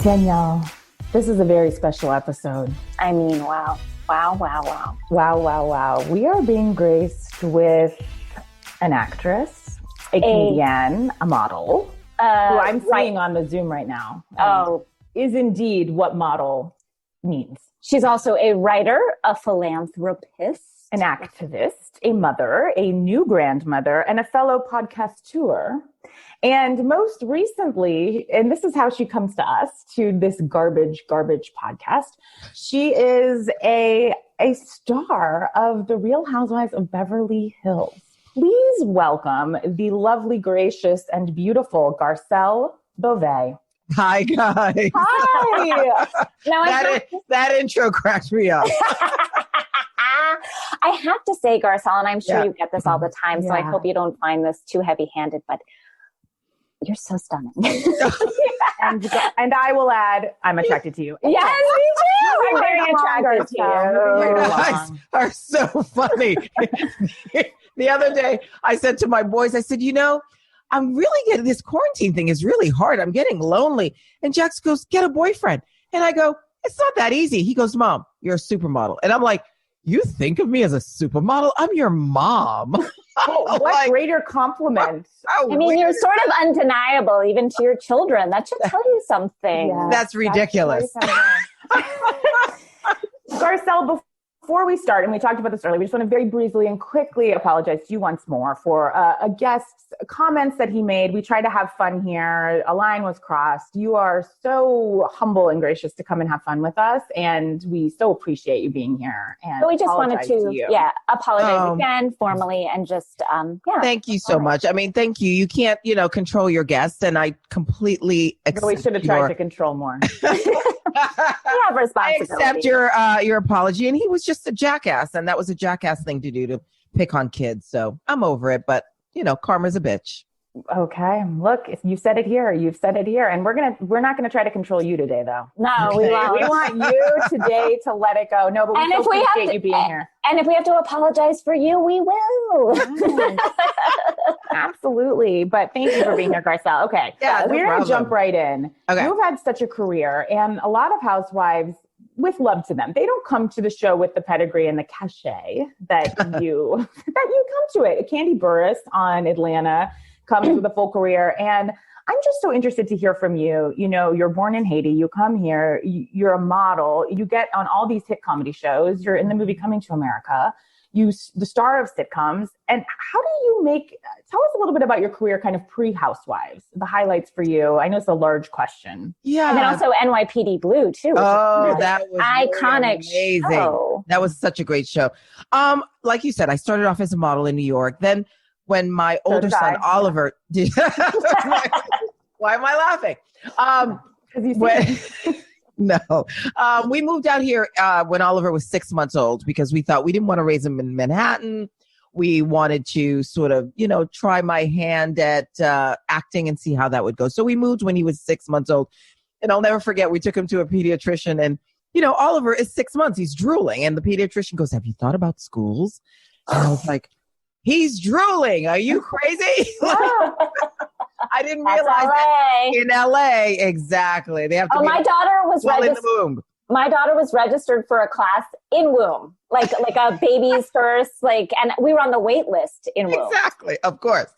Danielle, this is a very special episode. I mean, wow. Wow, wow, wow. Wow, wow, wow. We are being graced with an actress, a comedian, a model, who I'm seeing on the Zoom right now. Is indeed what model means. She's also a writer, a philanthropist, an activist, a mother, a new grandmother, and a fellow podcasteaur. And most recently, and this is how she comes to us, to this garbage podcast, she is a star of The Real Housewives of Beverly Hills. Please welcome the lovely, gracious, and beautiful Garcelle Beauvais. Hi, guys. Hi. Now that intro cracks me up. I have to say, Garcelle, and I'm sure you get this all the time, so I hope you don't find this too heavy-handed, but you're so stunning. and I will add, I'm attracted to you. Yes, me too. I'm very attracted to you. You guys are so funny. The other day, I said to my boys, I said, I'm really getting, this quarantine thing is really hard. I'm getting lonely. And Jax goes, get a boyfriend. And I go, it's not that easy. He goes, Mom, you're a supermodel. And I'm like, you think of me as a supermodel? I'm your mom. What greater compliment. You're sort of undeniable even to your children. That should tell you something. Yeah, that's ridiculous. Garcelle, before we start, and we talked about this earlier, we just want to very briefly and quickly apologize to you once more for a guest's comments that he made. We try to have fun here. A line was crossed. You are so humble and gracious to come and have fun with us, and we so appreciate you being here. And so we just wanted to apologize again formally and just Thank you so much. I mean, thank you. You can't, control your guests, and I completely accept. We should have tried to control more. We have responsibility. I accept your apology, and he was just a jackass, and that was a jackass thing to do, to pick on kids. So I'm over it, but karma's a bitch. Okay, look, if you said it here, you've said it here, and we're not gonna try to control you today, though. No, we won't. We want you today to let it go. No, but we appreciate you being here. And if we have to apologize for you, we will. Absolutely. But thank you for being here, Garcelle. Okay, we're gonna jump right in. Okay, you've had such a career, and a lot of housewives, with love to them, they don't come to the show with the pedigree and the cachet that you come to it. Candy Burris on Atlanta comes with a full career. And I'm just so interested to hear from you. You're born in Haiti. You come here. You're a model. You get on all these hit comedy shows. You're in the movie Coming to America. The star of sitcoms. And how do you tell us a little bit about your career kind of pre-Housewives, the highlights for you. I know it's a large question. Yeah. And then also NYPD Blue too. That was iconic really amazing. Show. That was such a great show. Like you said, I started off as a model in New York. Then when my older son, Oliver, why am I laughing? No. We moved out here when Oliver was 6 months old because we thought we didn't want to raise him in Manhattan. We wanted to sort of, try my hand at acting and see how that would go. So we moved when he was 6 months old. And I'll never forget, we took him to a pediatrician and, Oliver is 6 months. He's drooling. And the pediatrician goes, have you thought about schools? And I was like, he's drooling. Are you crazy? I didn't realize that in LA. Exactly. They have to my daughter was in the womb. My daughter was registered for a class in womb, like a baby's first, and we were on the wait list in womb. Exactly. Of course.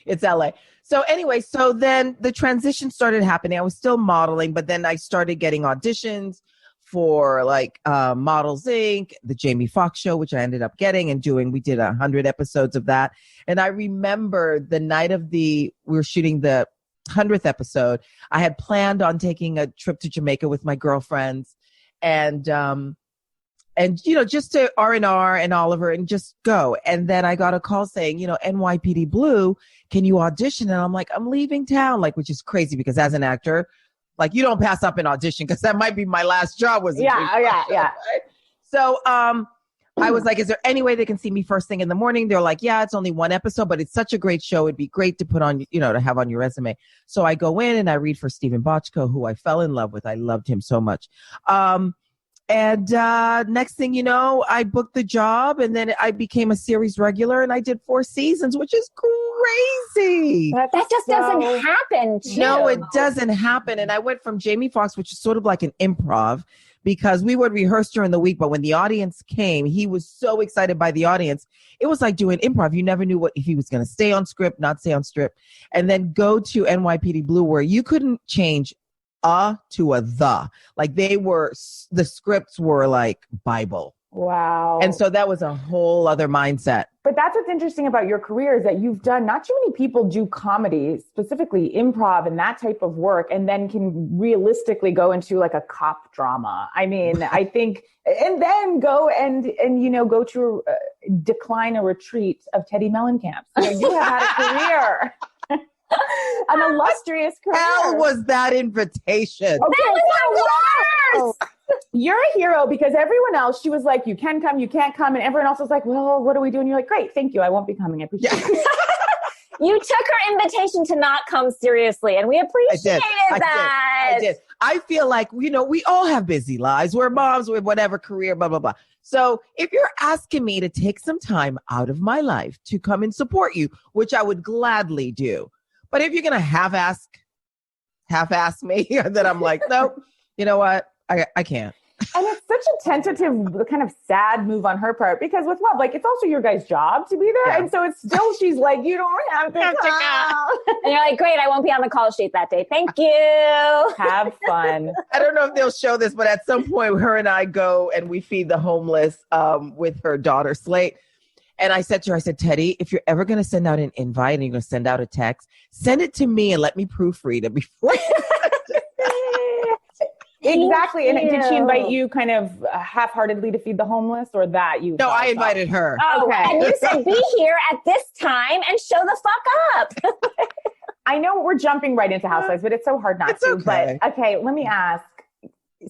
It's LA. So anyway, so then the transition started happening. I was still modeling, but then I started getting auditions for Models Inc., the Jamie Foxx show, which I ended up getting and doing. We did 100 episodes of that. And I remember the night we were shooting the 100th episode, I had planned on taking a trip to Jamaica with my girlfriends and just to R&R and Oliver and just go. And then I got a call saying, NYPD Blue, can you audition? And I'm like, I'm leaving town, which is crazy because as an actor, you don't pass up an audition because that might be my last job. Yeah. Right? So I was like, is there any way they can see me first thing in the morning? They're like, yeah, it's only one episode, but it's such a great show. It'd be great to put on, to have on your resume. So I go in and I read for Stephen Bochco, who I fell in love with. I loved him so much. And next thing you know, I booked the job, and then I became a series regular, and I did 4 seasons, which is crazy. That just doesn't happen, too. No, it doesn't happen. And I went from Jamie Foxx, which is sort of like an improv, because we would rehearse during the week, but when the audience came, he was so excited by the audience. It was like doing improv. You never knew if he was going to stay on script, not stay on script, and then go to NYPD Blue, where you couldn't change to a the. Like the scripts were like Bible. Wow. And so that was a whole other mindset. But that's what's interesting about your career is that you've done, not too many people do comedy, specifically improv and that type of work, and then can realistically go into like a cop drama. I mean, I think, and then go and go to decline a retreat of Teddy Mellencamp's. You have had a career. An illustrious career. Hell was that invitation? Okay, that was the worst. You're a hero because everyone else, she was like, you can come, you can't come. And everyone else was like, well, what are we doing? You're like, great, thank you. I won't be coming. I appreciate it. You took her invitation to not come seriously, and we appreciated that. I did. I feel like, we all have busy lives. We're moms with whatever career, blah, blah, blah. So if you're asking me to take some time out of my life to come and support you, which I would gladly do. But if you're going to half-ass me, then I'm like, nope, you know what? I can't. And it's such a tentative, kind of sad move on her part, because with love, like, it's also your guys' job to be there. Yeah. And so it's still, she's like, you don't have to come. And you're like, great, I won't be on the call sheet that day. Thank you. Have fun. I don't know if they'll show this, but at some point, her and I go and we feed the homeless with her daughter, Slate. And I said to her, Teddy, if you're ever going to send out an invite and you're going to send out a text, send it to me and let me proofread it before. Exactly. And did she invite you kind of half-heartedly to feed the homeless, or that you? No, I invited her. Oh, okay. And you said, be here at this time and show the fuck up. I know we're jumping right into Housewives, but it's so hard not to. Okay. But okay, let me ask.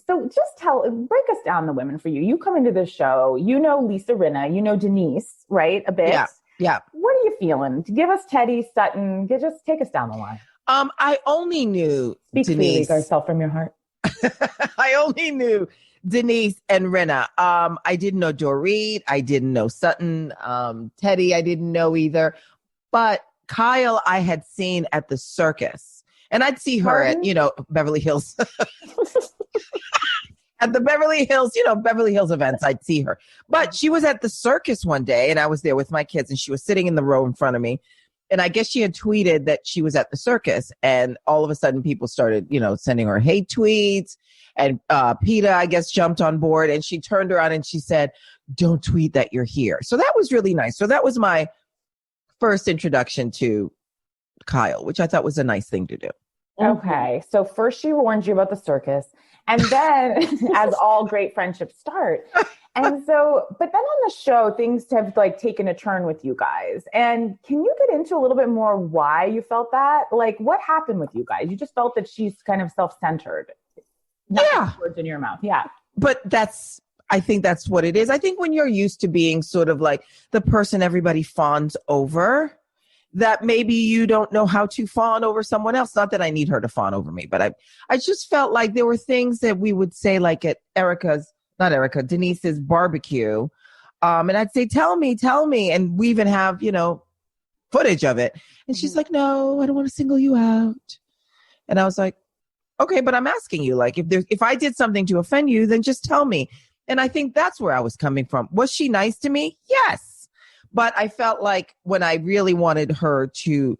So just break us down the women for you. You come into this show, Lisa Rinna, Denise, right? A bit. Yeah. What are you feeling? Give us Teddy, Sutton. Just take us down the line. I only knew Speak Denise. Speak freely, Garcelle, from your heart. I only knew Denise and Rinna. I didn't know Dorit. I didn't know Sutton. Teddy, I didn't know either. But Kyle, I had seen at the circus. And I'd see her at, Beverly Hills. At the Beverly Hills, Beverly Hills events, I'd see her. But she was at the circus one day, and I was there with my kids, and she was sitting in the row in front of me. And I guess she had tweeted that she was at the circus, and all of a sudden people started, sending her hate tweets. And PETA, I guess, jumped on board, and she turned around and she said, don't tweet that you're here. So that was really nice. So that was my first introduction to Kyle, which I thought was a nice thing to do. Okay. So first she warned you about the circus, and then as all great friendships start. And so, but then on the show, things have taken a turn with you guys. And can you get into a little bit more why you felt that? Like, what happened with you guys? You just felt that she's kind of self-centered. Yeah. Words in your mouth. Yeah. But I think that's what it is. I think when you're used to being sort of like the person everybody fawns over, that maybe you don't know how to fawn over someone else. Not that I need her to fawn over me, but I just felt like there were things that we would say, like at Denise's barbecue. And I'd say, tell me. And we even have, footage of it. And she's like, no, I don't want to single you out. And I was like, okay, but I'm asking you, like, if I did something to offend you, then just tell me. And I think that's where I was coming from. Was she nice to me? Yes. But I felt like when I really wanted her to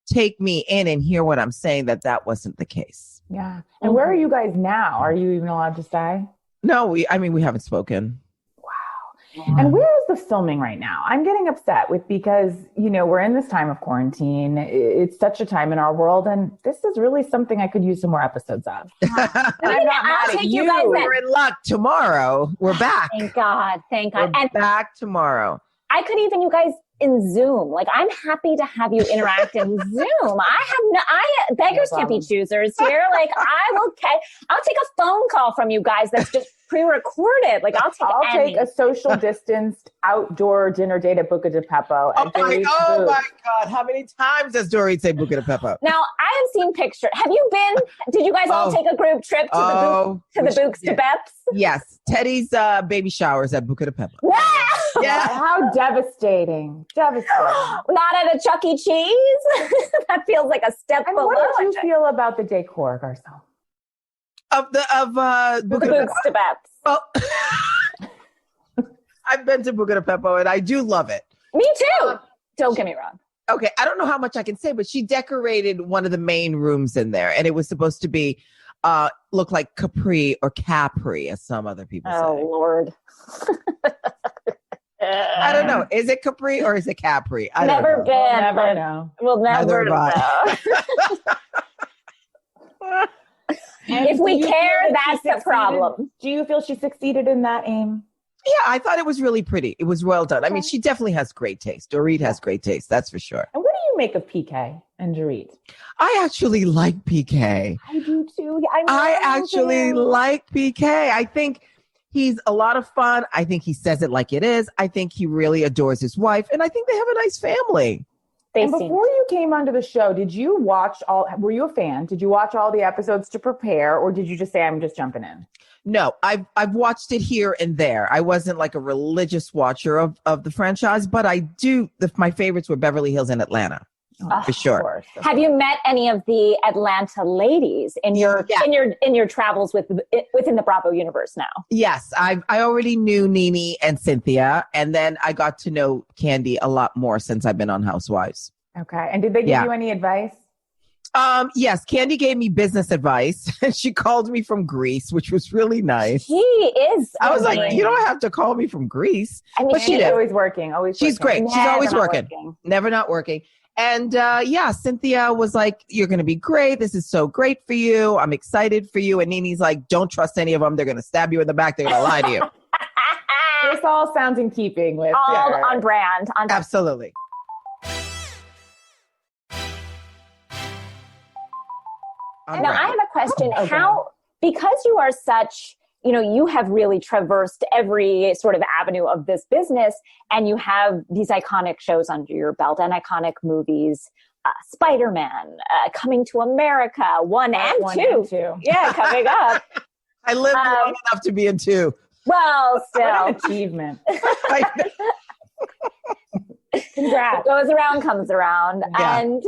take me in and hear what I'm saying, that wasn't the case. Yeah. And where are you guys now? Are you even allowed to say? No, we haven't spoken. Wow. And where is the filming right now? I'm getting upset because, we're in this time of quarantine. It's such a time in our world. And this is really something I could use some more episodes of. And I'm not mad at you. We're in luck. Tomorrow, we're back. Thank God. We're back tomorrow. I could even, you guys, in Zoom. Like, I'm happy to have you interact in Zoom. Beggars can't be choosers here. Like, I'll take a phone call from you guys that's just pre-recorded. Like, I'll take a social distanced outdoor dinner date at Buca di Beppo. Oh my God. How many times does Dorit say Buca di Beppo? Now, I have seen pictures. Have you been? Did you guys all take a group trip to the Bucs to Beps? Yes. Teddy's baby showers at Buca di Beppo. Yeah. How devastating. Not at a Chuck E. Cheese? That feels like a step below. What did you feel about the decor, Garcelle? Of Bucs to Beps. Well, I've been to Buca di Beppo and I do love it. Me too. Don't get me wrong. Okay, I don't know how much I can say, but she decorated one of the main rooms in there, and it was supposed to be look like Capri or Capri, as some other people say. Oh, Lord. I don't know. Is it Capri or is it Capri? Never been. We'll never know. We'll never know. If we care, that's the problem. Do you feel she succeeded in that aim? Yeah, I thought it was really pretty. It was well done. Okay. I mean, she definitely has great taste. Dorit has great taste, that's for sure. And what do you make of PK and Dorit? I actually like PK. I do too. I actually like PK. I think he's a lot of fun. I think he says it like it is. I think he really adores his wife. And I think they have a nice family. And before you came onto the show, were you a fan? Did you watch all the episodes to prepare, or did you just say, I'm just jumping in? No, I've watched it here and there. I wasn't like a religious watcher of the franchise, but I do. My favorites were Beverly Hills and Atlanta. For sure. Have you met any of the Atlanta ladies in your travels within the Bravo universe now? Yes, I already knew Nene and Cynthia, and then I got to know Candy a lot more since I've been on Housewives. Okay, and did they give you any advice? Yes, Candy gave me business advice. She called me from Greece, which was really nice. She is. I was like, you don't have to call me from Greece. I mean, she's always working. She's great. She's always working. Never not working. And Cynthia was like, you're going to be great. This is so great for you. I'm excited for you. And Nene's like, don't trust any of them. They're going to stab you in the back. They're going to lie to you. This all sounds in keeping with. All on brand. Absolutely. Now, I have a question. Because you are such, you have really traversed every sort of avenue of this business, and you have these iconic shows under your belt and iconic movies, Spider-Man, Coming to America, 1 and 2. Yeah, coming up. I lived long enough to be in 2. Well, still. What an achievement. Congrats. What goes around comes around. Yeah. And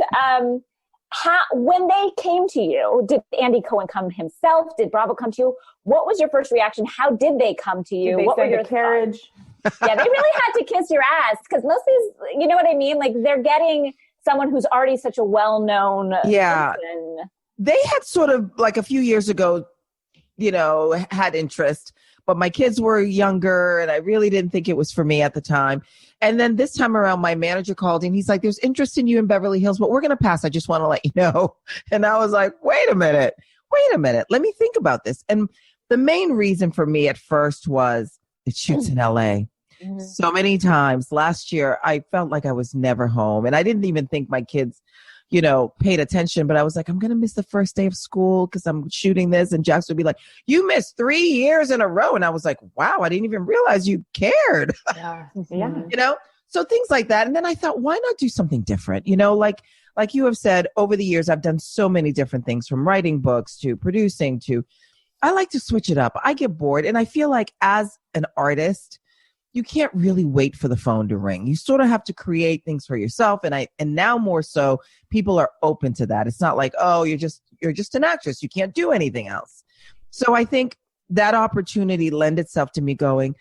when they came to you, did Andy Cohen come himself? Did Bravo come to you? What was your first reaction? How did they come to you? What were your carriage? Yeah, they really had to kiss your ass, because most of these, you know what I mean? Like, they're getting someone who's already such a well-known person. They had sort of, like, a few years ago, had interest, but my kids were younger and I really didn't think it was for me at the time. And then this time around, my manager called and he's like, there's interest in you in Beverly Hills, but we're going to pass. I just want to let you know. And I was like, wait a minute. Let me think about this. And the main reason for me at first was it shoots in LA. Mm-hmm. So many times last year, I felt like I was never home. And I didn't even think my kids, paid attention. But I was like, I'm going to miss the first day of school because I'm shooting this. And Jax would be like, you missed 3 years in a row. And I was like, wow, I didn't even realize you cared. Yeah. So things like that. And then I thought, why not do something different? Like you have said, over the years, I've done so many different things, from writing books to producing to, I like to switch it up. I get bored. And I feel like as an artist, you can't really wait for the phone to ring. You sort of have to create things for yourself. And now more so, people are open to that. It's not like, oh, you're just an actress. You can't do anything else. So I think that opportunity lent itself to me going,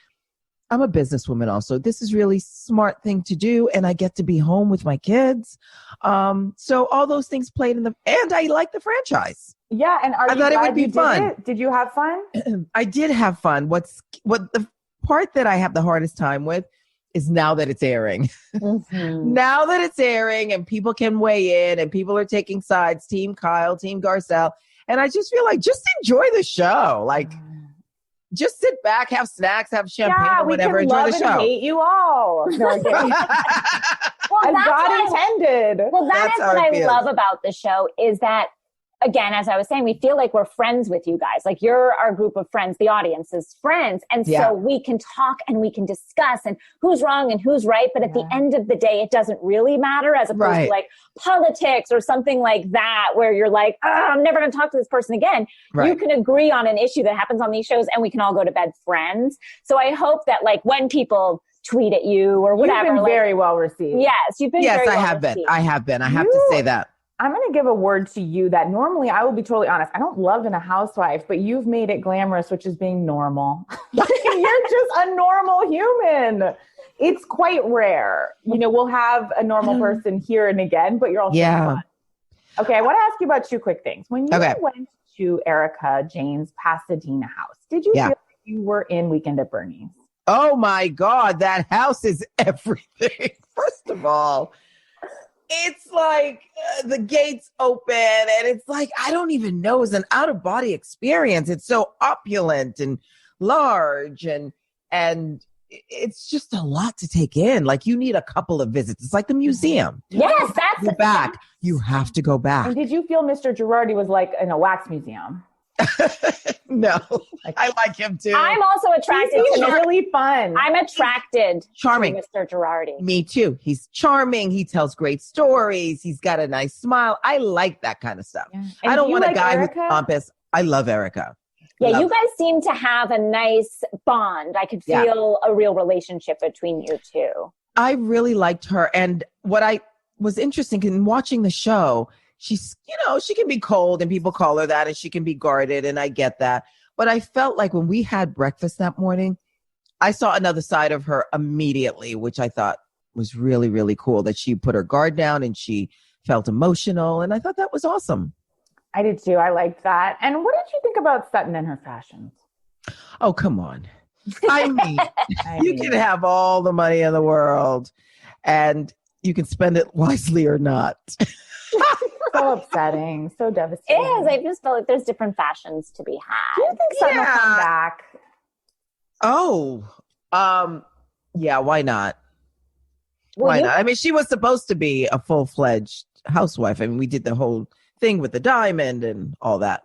I'm a businesswoman also. This is really smart thing to do. And I get to be home with my kids. So all those things played and I like the franchise. Yeah. And I thought it would be fun. Did you have fun? I did have fun. What the part that I have the hardest time with is now that it's airing. Mm-hmm. Now that it's airing and people can weigh in and people are taking sides, Team Kyle, Team Garcelle. And I just feel like, just enjoy the show. Like, just sit back, have snacks, have champagne or whatever, enjoy the show. And hate you all. No, I'm kidding. Well, as God intended. Well, that's what I love about the show is that, again, as I was saying, we feel like we're friends with you guys. Like you're our group of friends, the audience is friends. And so we can talk and we can discuss and who's wrong and who's right. But at the end of the day, it doesn't really matter as opposed to like politics or something like that, where you're like, oh, I'm never going to talk to this person again. Right. You can agree on an issue that happens on these shows and we can all go to bed friends. So I hope that like when people tweet at you or whatever. You've been very well received. Yes, you've been very well received. I have been. I have to say that. I'm going to give a word to you that normally, I will be totally honest, I don't love in a housewife, but you've made it glamorous, which is being normal. You're just a normal human. It's quite rare. You know, we'll have a normal person here and again, but you're also fun. Okay, I want to ask you about two quick things. When you went to Erica Jane's Pasadena house, did you feel like you were in Weekend at Bernie's? Oh my God, that house is everything. First of all, it's like the gates open and it's like, I don't even know, it's an out of body experience. It's so opulent and large and it's just a lot to take in. Like you need a couple of visits. It's like the museum. Yes, that's go back. You have to go back. And did you feel Mr. Girardi was like in a wax museum? No, I like him too. I'm also attracted to him. Really fun. I'm attracted charming to Mr. Girardi. Me too. He's charming. He tells great stories. He's got a nice smile. I like that kind of stuff. Yeah. I don't want a guy who's pompous. I love Erica. Yeah, you guys seem to have a nice bond. I could feel a real relationship between you two. I really liked her. And what I was interesting in watching the show, she's, you know, she can be cold and people call her that and she can be guarded and I get that. But I felt like when we had breakfast that morning, I saw another side of her immediately, which I thought was really, really cool, that she put her guard down and she felt emotional. And I thought that was awesome. I did too. I liked that. And what did you think about Sutton and her fashions? Oh, come on. I mean, you can have all the money in the world and you can spend it wisely or not. So upsetting, so devastating. It is. I just feel like there's different fashions to be had. Do you think Sutton will come back? Oh, yeah, why not? Why not? I mean, she was supposed to be a full-fledged housewife. I mean, we did the whole thing with the diamond and all that.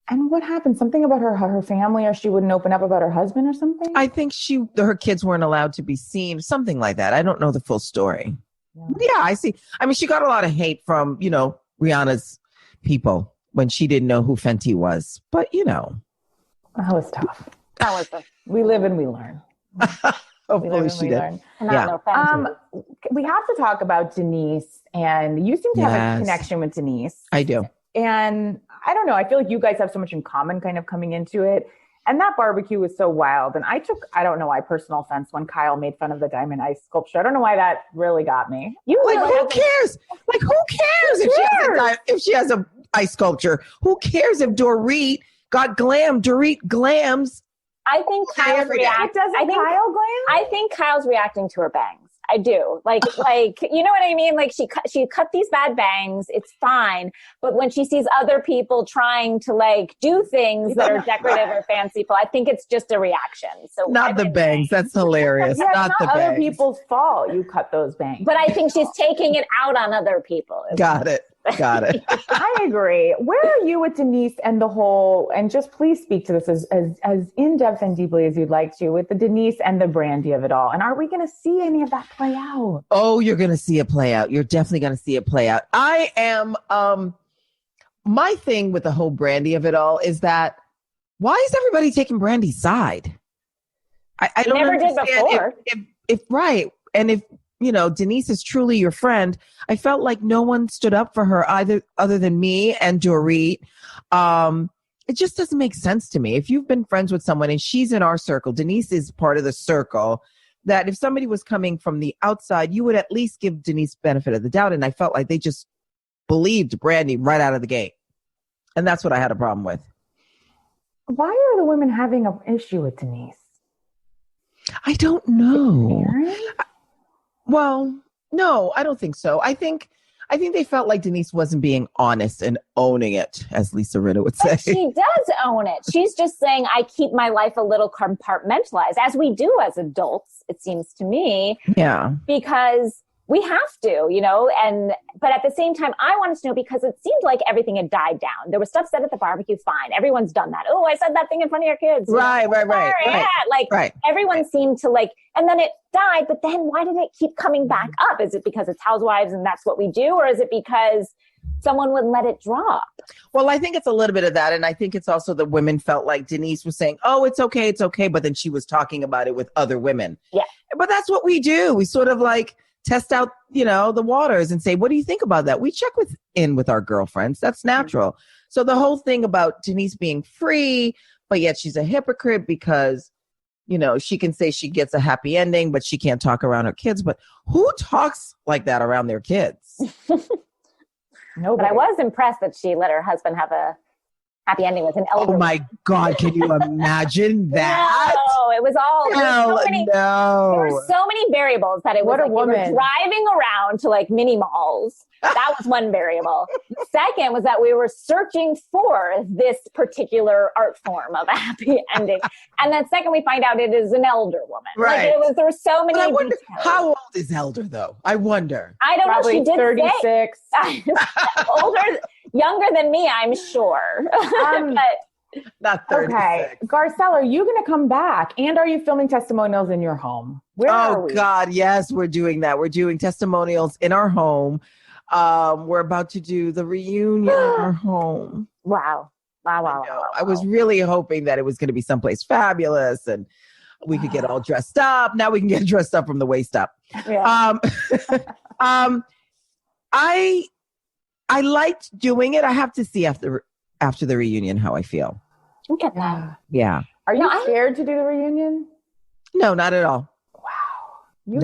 And what happened? Something about her family, or she wouldn't open up about her husband or something? I think her kids weren't allowed to be seen, something like that. I don't know the full story. Yeah, I see. I mean, she got a lot of hate from, you know, Rihanna's people when she didn't know who Fenty was. But, you know. That was tough. We live and we learn. Hopefully she did. We have to talk about Denise, and you seem to have a connection with Denise. I do. And I don't know, I feel like you guys have so much in common kind of coming into it. And that barbecue was so wild. And I don't know why, personal offense when Kyle made fun of the diamond ice sculpture. I don't know why that really got me. Who cares? Like, who cares if she has an ice sculpture? Who cares if Dorit got glam? Dorit glams. I think Kyle's reacting. I think Kyle's reacting to her bangs. I do. Like, you know what I mean? Like she cut these bad bangs. It's fine. But when she sees other people trying to like do things that are decorative or fanciful, I think it's just a reaction. So not the bangs. That's hilarious. Yeah, not the other people's fault. You cut those bangs. But I think she's taking it out on other people. Got it. I agree. Where are you with Denise and the whole, and just please speak to this as in-depth and deeply as you'd like to, with the Denise and the Brandy of it all. And are we going to see any of that play out? Oh, you're going to see it play out. You're definitely going to see it play out. I am, my thing with the whole Brandy of it all is that, why is everybody taking Brandy's side? I don't never did before. If right. And if, you know, Denise is truly your friend, I felt like no one stood up for her other than me and Dorit. It just doesn't make sense to me. If you've been friends with someone and she's in our circle, Denise is part of the circle, that if somebody was coming from the outside, you would at least give Denise benefit of the doubt. And I felt like they just believed Brandy right out of the gate. And that's what I had a problem with. Why are the women having an issue with Denise? I don't know. Well, no, I don't think so. I think I think they felt like Denise wasn't being honest and owning it, as Lisa Rinna would say. But she does own it. She's just saying, I keep my life a little compartmentalized, as we do as adults, it seems to me. Yeah. Because we have to, but at the same time, I wanted to know because it seemed like everything had died down. There was stuff said at the barbecue, fine. Everyone's done that. Oh, I said that thing in front of your kids. Right. Yeah. Everyone seemed to and then it died, but then why did it keep coming back up? Is it because it's housewives and that's what we do? Or is it because someone wouldn't let it drop? Well, I think it's a little bit of that. And I think it's also the women felt like Denise was saying, oh, it's okay. But then she was talking about it with other women. Yeah. But that's what we do. We sort of test out, the waters and say, what do you think about that? We check with our girlfriends. That's natural. Mm-hmm. So the whole thing about Denise being free, but yet she's a hypocrite because, she can say she gets a happy ending, but she can't talk around her kids. But who talks like that around their kids? Nobody. But I was impressed that she let her husband have a happy ending with an elder. Oh my God, can you imagine that? No, it was all Hell, there were so many variables that it was you were driving around to mini malls. That was one variable. Second was that we were searching for this particular art form of a happy ending. And then second, we find out it is an elder woman. Right. There were so many details. How old is elder though? I wonder. I don't Probably know. She did 36. Older, younger than me, I'm sure. But not 36. Okay. Garcelle, are you going to come back? And are you filming testimonials in your home? Where are we? God, yes, we're doing that. We're doing testimonials in our home. We're about to do the reunion in our home. Wow. I was really hoping that it was going to be someplace fabulous and we could get all dressed up. Now we can get dressed up from the waist up. Yeah. I liked doing it. I have to see after the reunion how I feel. Look at that. Yeah. Are you scared to do the reunion? No, not at all. Wow. You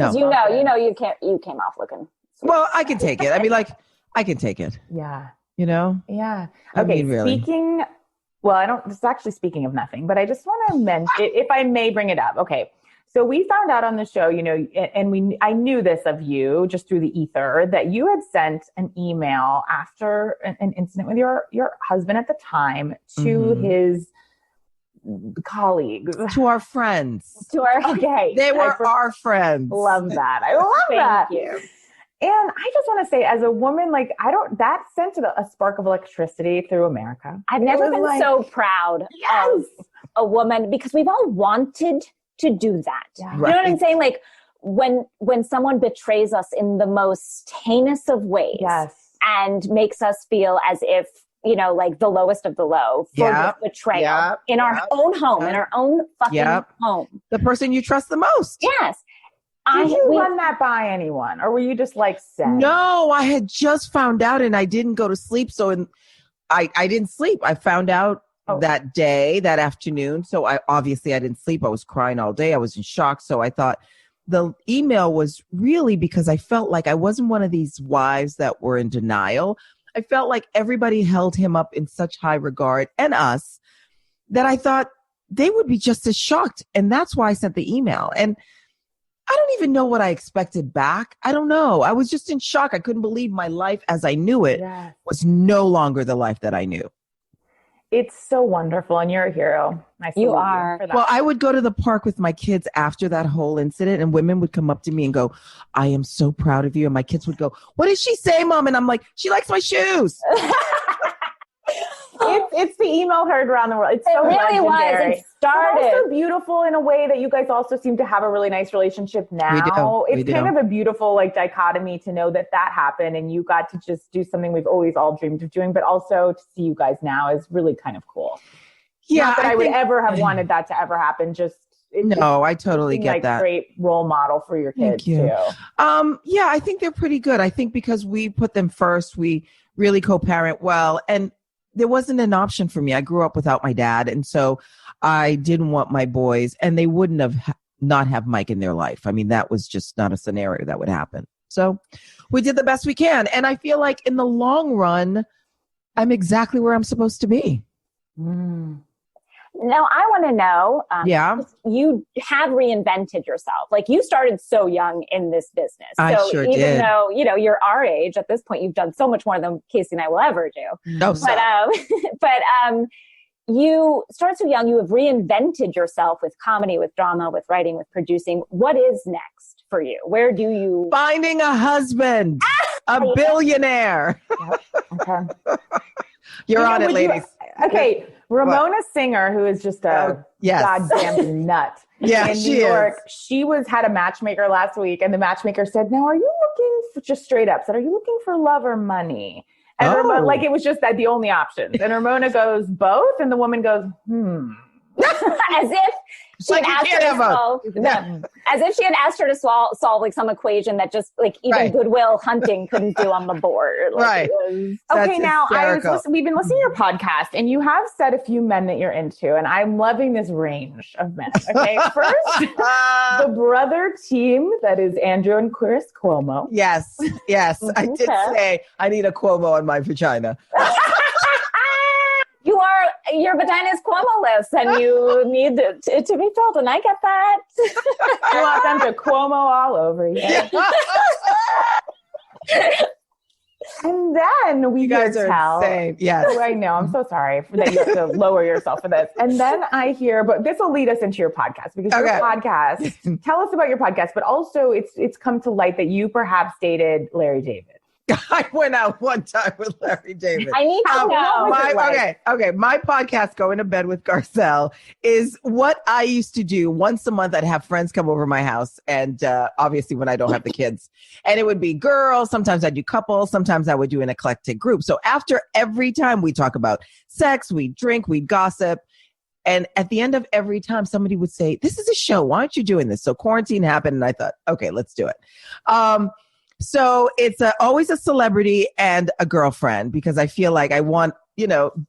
came off looking. Well, I can take it. I mean, I can take it. Yeah. Yeah. Okay. Really. It's actually speaking of nothing, but I just want to mention, if I may bring it up. Okay. So we found out on the show, and I knew this of you just through the ether, that you had sent an email after an incident with your husband at the time to his colleagues. To our friends. They were our friends. Love that. I love that. Thank you. And I just want to say, as a woman, that sent a spark of electricity through America. I've never been so proud of a woman because we've all wanted to do that. Yeah. You know what I'm saying? When someone betrays us in the most heinous of ways and makes us feel as if, the lowest of the low for this betrayal in our own home, in our own fucking home. The person you trust the most. Yes. Did you run that by anyone, or were you just sad? No, I had just found out and I didn't go to sleep. So I didn't sleep. I found out that afternoon. So I didn't sleep. I was crying all day. I was in shock. So I thought the email was really because I felt like I wasn't one of these wives that were in denial. I felt like everybody held him up in such high regard, and us, that I thought they would be just as shocked. And that's why I sent the email. And I don't even know what I expected back. I don't know. I was just in shock. I couldn't believe my life as I knew it was no longer the life that I knew. It's so wonderful. And you're a hero. You are. Well, I would go to the park with my kids after that whole incident, and women would come up to me and go, I am so proud of you. And my kids would go, what did she say, Mom? And I'm like, she likes my shoes. It's the email heard around the world. It really legendary. Was. It started. It's also beautiful in a way that you guys also seem to have a really nice relationship now. It's kind of a beautiful dichotomy to know that happened and you got to just do something we've always all dreamed of doing, but also to see you guys now is really kind of cool. Yeah, Not that I would ever have wanted that to ever happen. I totally get that. Great role model for your kids too. Yeah, I think they're pretty good. I think because we put them first, we really co-parent well, and there wasn't an option for me. I grew up without my dad. And so I didn't want my boys, and they wouldn't have not have Mike in their life. I mean, that was just not a scenario that would happen. So we did the best we can. And I feel like in the long run, I'm exactly where I'm supposed to be. Mm. Now I want to know, yeah, you have reinvented yourself. Like you started so young in this business. I so sure even did. though, you're our age at this point, you've done so much more than Casey and I will ever do. No, but you started so young, you have reinvented yourself with comedy, with drama, with writing, with producing. What is next for you? Where do you... Finding a husband, a billionaire. Yep. Okay. You're on it, ladies. Okay. Ramona Singer, who is just a goddamn nut. Yeah, in New York, she had a matchmaker last week, and the matchmaker said, "Now, are you looking for," just straight up said, "Are you looking for love or money?" And Ramona, it was just that the only options. And Ramona goes, "Both," and the woman goes, As if she had asked her to solve. As if she had asked her to solve like some equation that just like even Goodwill Hunting couldn't do on the board. Like, okay, now we've been listening to your podcast, and you have said a few men that you're into, and I'm loving this range of men. Okay, first, the brother team that is Andrew and Chris Cuomo. Yes, I did say I need a Cuomo on my vagina. Your vagina is Cuomo-less, and you need it to be felt, and I get that. You want them to Cuomo all over you. And then you guys are insane. Yes. Oh, I know. I'm so sorry that you have to lower yourself for this. And then I hear, but this will lead us into your podcast, because your podcast, tell us about your podcast, but also it's come to light that you perhaps dated Larry David. I went out one time with Larry David. I need to know. Okay. My podcast, Going to Bed with Garcelle, is what I used to do once a month. I'd have friends come over my house, and obviously when I don't have the kids, and it would be girls. Sometimes I'd do couples. Sometimes I would do an eclectic group. So after every time we talk about sex, we'd drink, we'd gossip. And at the end of every time, somebody would say, "This is a show. Why aren't you doing this?" So quarantine happened, and I thought, okay, let's do it. So it's always a celebrity and a girlfriend, because I feel like I want,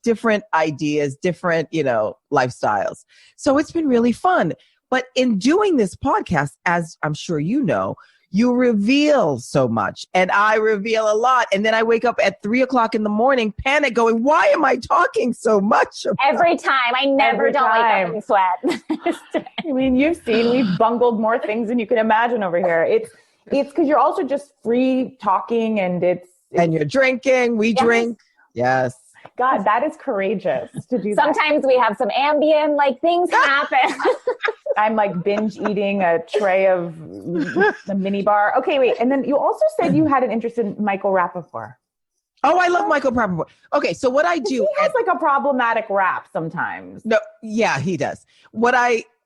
different ideas, different, lifestyles. So it's been really fun. But in doing this podcast, as I'm sure you know, you reveal so much, and I reveal a lot. And then I wake up at 3:00 in the morning, panic, going, why am I talking so much? Every time. I never don't wake up in sweat. I mean, you've seen, we've bungled more things than you can imagine over here. It's because you're also just free talking, and and you're drinking. We drink. Yes. God, that is courageous to do. Sometimes we have some Ambien, like things happen. I'm like binge eating a tray of the mini bar. Okay, wait. And then you also said you had an interest in Michael Rappaport. Oh, I love Michael Rappaport. Okay, so what I do. He has like a problematic rap sometimes. No, yeah, he does.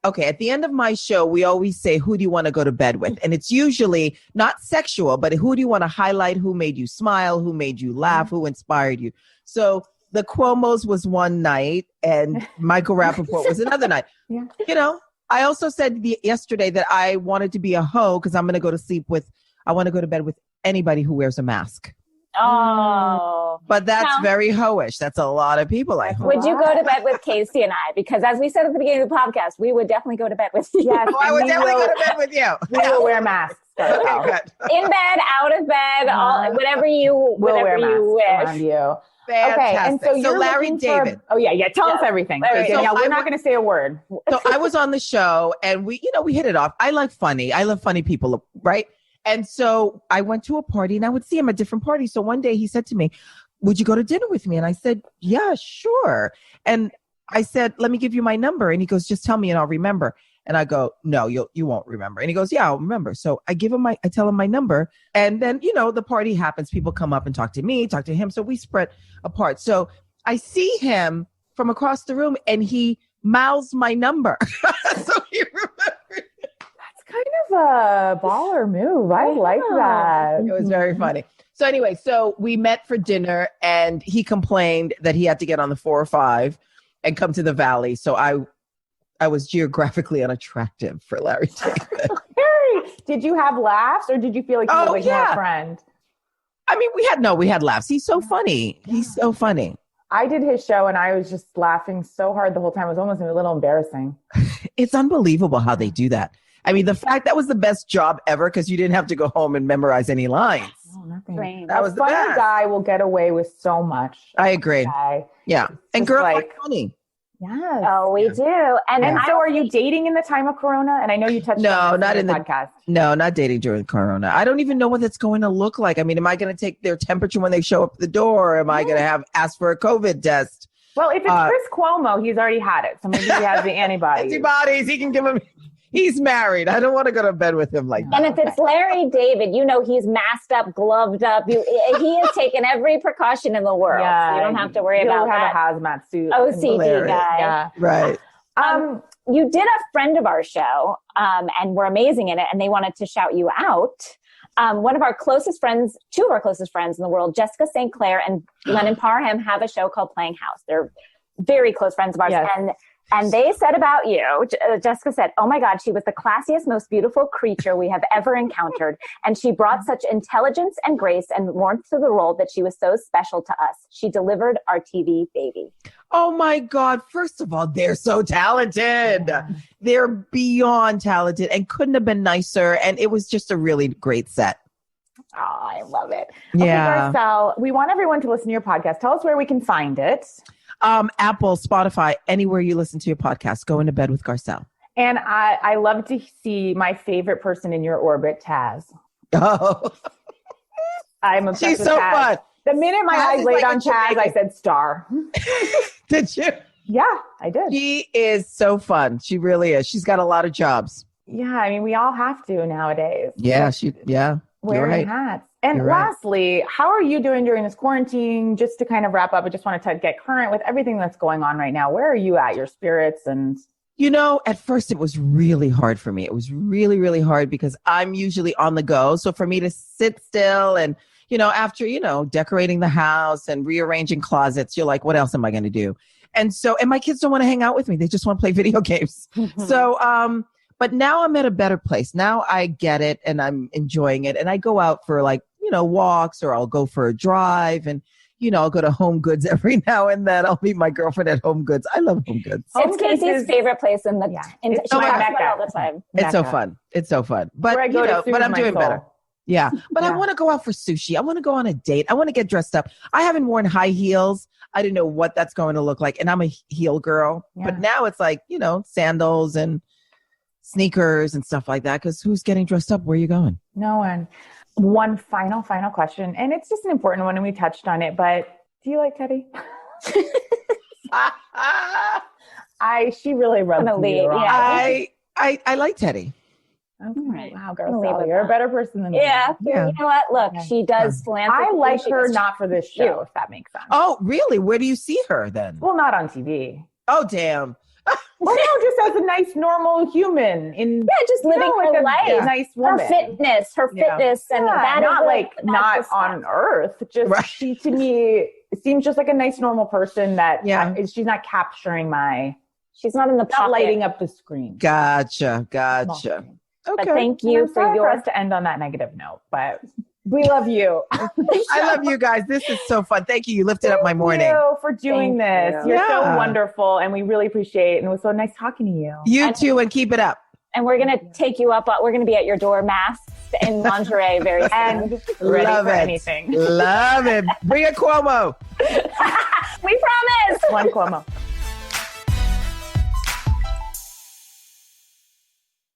Okay, at the end of my show, we always say, who do you want to go to bed with? And it's usually not sexual, but who do you want to highlight? Who made you smile? Who made you laugh? Who inspired you? So the Cuomos was one night, and Michael Rappaport was another night. Yeah. I also said yesterday that I wanted to be a hoe, because I'm going to go to bed with anybody who wears a mask. Oh. But that's very hoish. That's a lot of people. Would you go to bed with Casey and I? Because as we said at the beginning of the podcast, we would definitely go to bed with you. Yes, I would definitely go to bed with you. We will wear masks. Okay, good. In bed, out of bed, whatever you wish. Around you. Fantastic. Okay, and so Larry David. Tell us everything. Danielle, we're not going to say a word. So I was on the show, and we hit it off. I love funny people, right? And so I went to a party, and I would see him at different parties. So one day he said to me, "Would you go to dinner with me?" And I said, "Yeah, sure." And I said, "Let me give you my number." And he goes, "Just tell me and I'll remember." And I go, "No, you won't remember." And he goes, "Yeah, I'll remember." So I tell him my number. And then, the party happens. People come up and talk to me, talk to him. So we spread apart. So I see him from across the room, and he mouths my number. So he remembered. Kind of a baller move. I like that. It was very funny. So anyway, we met for dinner, and he complained that he had to get on the 405 and come to the Valley. So I was geographically unattractive for Larry David. Did you have laughs, or did you feel like you were more friend? I mean, we had laughs. He's so funny. He's so funny. I did his show, and I was just laughing so hard the whole time. It was almost a little embarrassing. It's unbelievable how they do that. I mean, the fact that was the best job ever, because you didn't have to go home and memorize any lines. Oh, nothing. Right. That was the best. Guy will get away with so much. I agree. Yeah. And girls like funny. Yes. Oh, we do. And so are you dating in the time of Corona? And I know you touched on this in the podcast. No, not dating during Corona. I don't even know what it's going to look like. I mean, am I going to take their temperature when they show up at the door? Or am I going to ask for a COVID test? Well, if it's Chris Cuomo, he's already had it. So maybe he has the antibodies. Antibodies, he can give him. He's married. I don't want to go to bed with him like that. And if it's Larry David, he's masked up, gloved up. He has taken every precaution in the world. Yeah, so you don't have to worry about that. He'll have a hazmat suit. OCD guy. Yeah. Right. You did a friend of our show and were amazing in it, and they wanted to shout you out. One of our closest friends, two of our closest friends in the world, Jessica St. Clair and Lennon Parham, have a show called Playing House. They're very close friends of ours. Yes. And they said about you, Jessica said, "Oh my God, she was the classiest, most beautiful creature we have ever encountered. And she brought such intelligence and grace and warmth to the role that she was so special to us. She delivered our TV baby." Oh my God. First of all, they're so talented. Yeah. They're beyond talented and couldn't have been nicer. And it was just a really great set. Oh, I love it. Yeah. Okay, Garcelle, we want everyone to listen to your podcast. Tell us where we can find it. Apple, Spotify, anywhere you listen to your podcast. Go into bed with Garcelle. And I love to see my favorite person in your orbit, Taz. Oh. I'm obsessed She's with so Taz. fun. The minute my eyes laid on Taz, I said star. Did you? Yeah, I did. She is so fun. She really is. She's got a lot of jobs. Yeah, I mean, we all have to nowadays. Yeah, wearing hats. And lastly, how are you doing during this quarantine? Just to kind of wrap up, I just want to get current with everything that's going on right now. Where are you at, your spirits? And at first it was really hard for me. It was really, really hard because I'm usually on the go. So for me to sit still and, after, decorating the house and rearranging closets, you're like, what else am I going to do? And my kids don't want to hang out with me. They just want to play video games. So, but now I'm at a better place. Now I get it and I'm enjoying it. And I go out for walks, or I'll go for a drive, and I'll go to Home Goods every now and then. I'll meet my girlfriend at Home Goods. I love Home Goods. It's Casey's favorite place in the she talks about it all the time. It's so fun. It's so fun. But but I'm doing better. Yeah. But I want to go out for sushi. I want to go on a date. I want to get dressed up. I haven't worn high heels. I didn't know what that's going to look like. And I'm a heel girl. Yeah. But now it's like, sandals and sneakers and stuff like that. Because who's getting dressed up? Where are you going? No one. One final question, and it's just an important one, and we touched on it, but do you like Teddy? She really rubs me wrong. Yeah. I like Teddy. Okay. Right. Wow, Garcelle, you're a better person than me. Yeah. You know what? Look, she does philanthropy. I like her not for this show, if that makes sense. Oh, really? Where do you see her then? Well, not on TV. Oh, damn. Well, no, just as a nice, normal human just living her life. A nice woman. Her fitness, and that not not on earth. Just she to me seems just like a nice, normal person that she's not capturing she's not in the pocket. Not lighting up the screen. Gotcha. Okay. But thank you for us to end on that negative note, but we love you. I love you guys. This is so fun. Thank you. You lifted up my morning. Thank you for doing this. You're so wonderful, and we really appreciate it. And it was so nice talking to you. You too, and keep it up. And we're going to take you up. We're going to be at your door masked in lingerie very soon. And ready for anything. Love it. Bring a Cuomo. We promise. One Cuomo.